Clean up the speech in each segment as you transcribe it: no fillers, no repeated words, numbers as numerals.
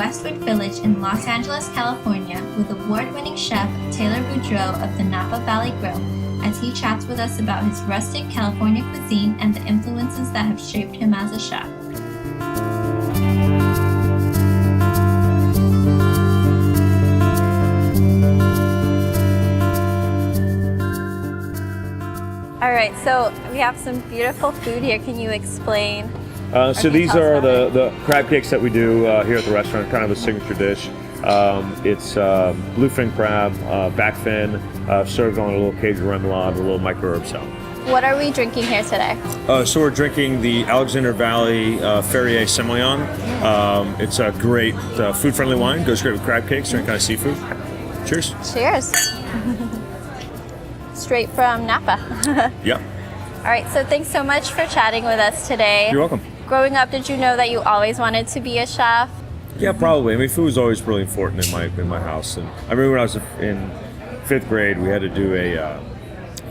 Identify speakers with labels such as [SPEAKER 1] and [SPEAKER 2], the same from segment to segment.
[SPEAKER 1] Westwood Village in Los Angeles, California, with award-winning chef Taylor Boudreaux of the Napa Valley Grille, as he chats with us about his rustic California cuisine and the influences that have shaped him as a chef. All right, so we have some beautiful food here. Can you explain?
[SPEAKER 2] So these are the crab cakes that we do here at the restaurant, kind of a signature dish. It's bluefin crab, back fin, served on a little Cajun remoulade with a little micro herb salad.
[SPEAKER 1] What are we drinking here today?
[SPEAKER 2] So we're drinking the Alexander Valley Ferrier Semillon. It's a great food-friendly wine, goes great with crab cakes or any kind of seafood. Cheers.
[SPEAKER 1] Cheers. Straight from Napa.
[SPEAKER 2] Yep.
[SPEAKER 1] All right, so thanks so much for chatting with us today.
[SPEAKER 2] You're welcome.
[SPEAKER 1] Growing up, did you know that you always wanted to be a chef?
[SPEAKER 2] Yeah, probably. I mean, food was always really important in my house. And I remember when I was in 5th grade, we had to do a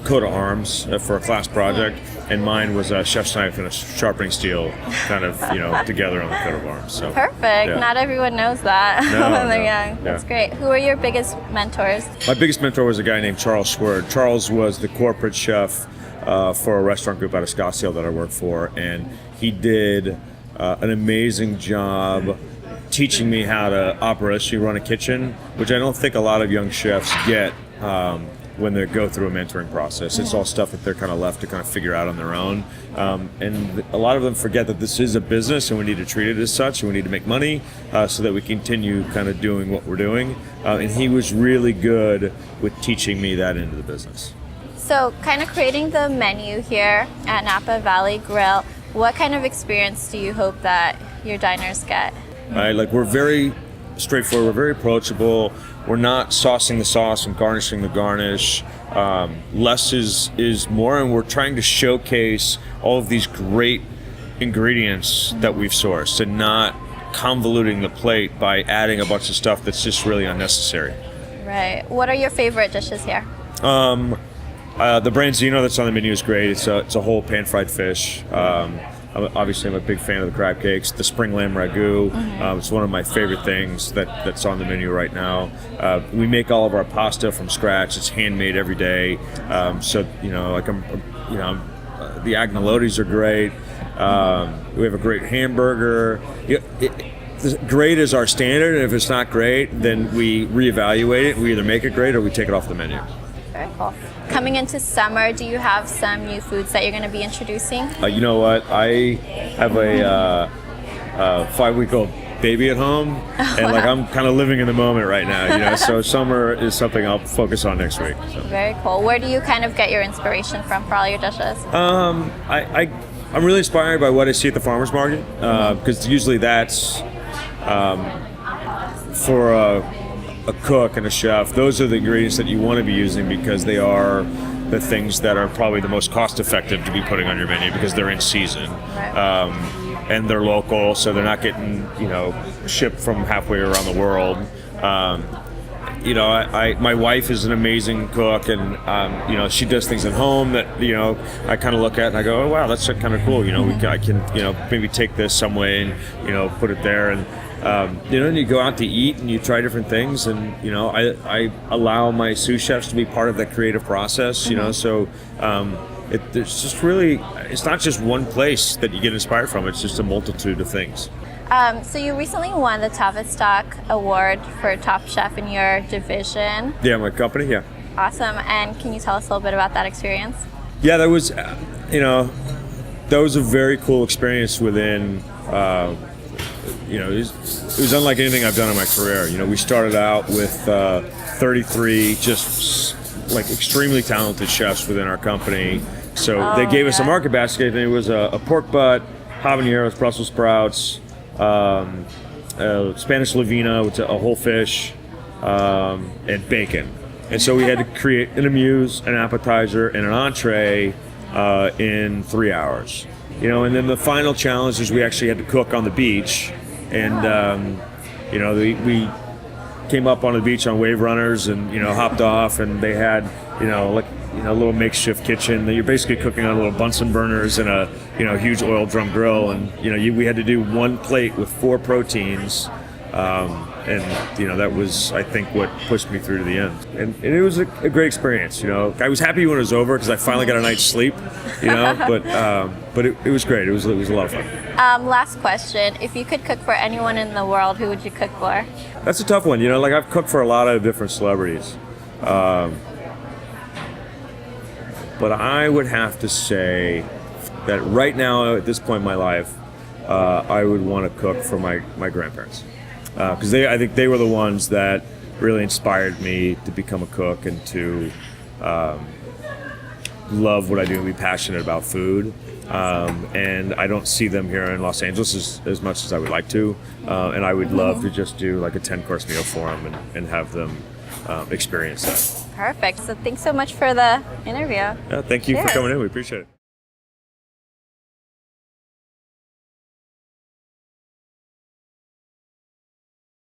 [SPEAKER 2] coat of arms for a class project, and mine was a chef's knife and a sharpening steel, kind of together on the coat of arms. So
[SPEAKER 1] perfect.
[SPEAKER 2] Yeah.
[SPEAKER 1] Not everyone knows that when they're young. That's great. Who are your biggest mentors?
[SPEAKER 2] My biggest mentor was a guy named Charles Swerd. Charles was the corporate chef for a restaurant group out of Scottsdale that I worked for, and he did an amazing job teaching me how to operationally run a kitchen, which I don't think a lot of young chefs get when they go through a mentoring process. It's all stuff that they're kind of left to kind of figure out on their own. And a lot of them forget that this is a business and we need to treat it as such, and we need to make money so that we continue kind of doing what we're doing. And he was really good with teaching me that into the business.
[SPEAKER 1] So kind of creating the menu here at Napa Valley Grille, what kind of experience do you hope that your diners get?
[SPEAKER 2] Right, like we're very straightforward, we're very approachable. We're not saucing the sauce and garnishing the garnish. Less is more, and we're trying to showcase all of these great ingredients that we've sourced and not convoluting the plate by adding a bunch of stuff that's just really unnecessary.
[SPEAKER 1] Right. What are your favorite dishes here?
[SPEAKER 2] The branzino that's on the menu is great. It's a whole pan-fried fish. Obviously, I'm a big fan of the crab cakes. The spring lamb ragu, it's one of my favorite things that's on the menu right now. We make all of our pasta from scratch. It's handmade every day. The agnolotis are great. We have a great hamburger. Great is our standard, and if it's not great, then we reevaluate it. We either make it great or we take it off the menu.
[SPEAKER 1] Very cool. Coming into summer, do you have some new foods that you're going to be introducing?
[SPEAKER 2] You know what? I have a 5-week-old baby at home, and I'm kind of living in the moment right now. So summer is something I'll focus on next week. So.
[SPEAKER 1] Very cool. Where do you kind of get your inspiration from for all your dishes?
[SPEAKER 2] I'm really inspired by what I see at the farmers market, because usually that's for a cook and a chef. Those are the ingredients that you want to be using because they are the things that are probably the most cost effective to be putting on your menu because they're in season.
[SPEAKER 1] Right.
[SPEAKER 2] And they're local, so they're not getting shipped from halfway around the world. My wife is an amazing cook, and she does things at home that I kind of look at and I go, oh wow, that's kind of cool. I can maybe take this some way and put it there, and and you go out to eat and you try different things, and I allow my sous chefs to be part of that creative process. So there's just really, it's not just one place that you get inspired from. It's just a multitude of things.
[SPEAKER 1] So you recently won the Tavistock Award for Top Chef in your division.
[SPEAKER 2] Yeah, my company, yeah.
[SPEAKER 1] Awesome. And can you tell us a little bit about that experience?
[SPEAKER 2] Yeah, that was, that was a very cool experience within, it was unlike anything I've done in my career. We started out with 33 just extremely talented chefs within our company. So they gave us a market basket, and it was a pork butt, habaneros, Brussels sprouts, Spanish Lavina, which is a whole fish, and bacon. And so we had to create an amuse, an appetizer, and an entree in 3 hours. And then the final challenge is we actually had to cook on the beach, and we came up on the beach on wave runners and hopped off, and they had a little makeshift kitchen that you're basically cooking on little Bunsen burners and a huge oil drum grill, and we had to do one plate with 4 proteins And that was, I think, what pushed me through to the end. And it was a great experience. I was happy when it was over because I finally got a night's sleep. But it was great. It was a lot of fun.
[SPEAKER 3] Last question: if you could cook for anyone in the world, who would you cook for?
[SPEAKER 2] That's a tough one. I've cooked for a lot of different celebrities. But I would have to say that right now, at this point in my life, I would want to cook for my grandparents. Because I think they were the ones that really inspired me to become a cook and to love what I do and be passionate about food. And I don't see them here in Los Angeles as much as I would like to. And I would love to just do like a 10-course meal for them and have them experience that.
[SPEAKER 3] Perfect. So thanks so much for the interview.
[SPEAKER 2] Yeah, thank you for coming in. We appreciate it.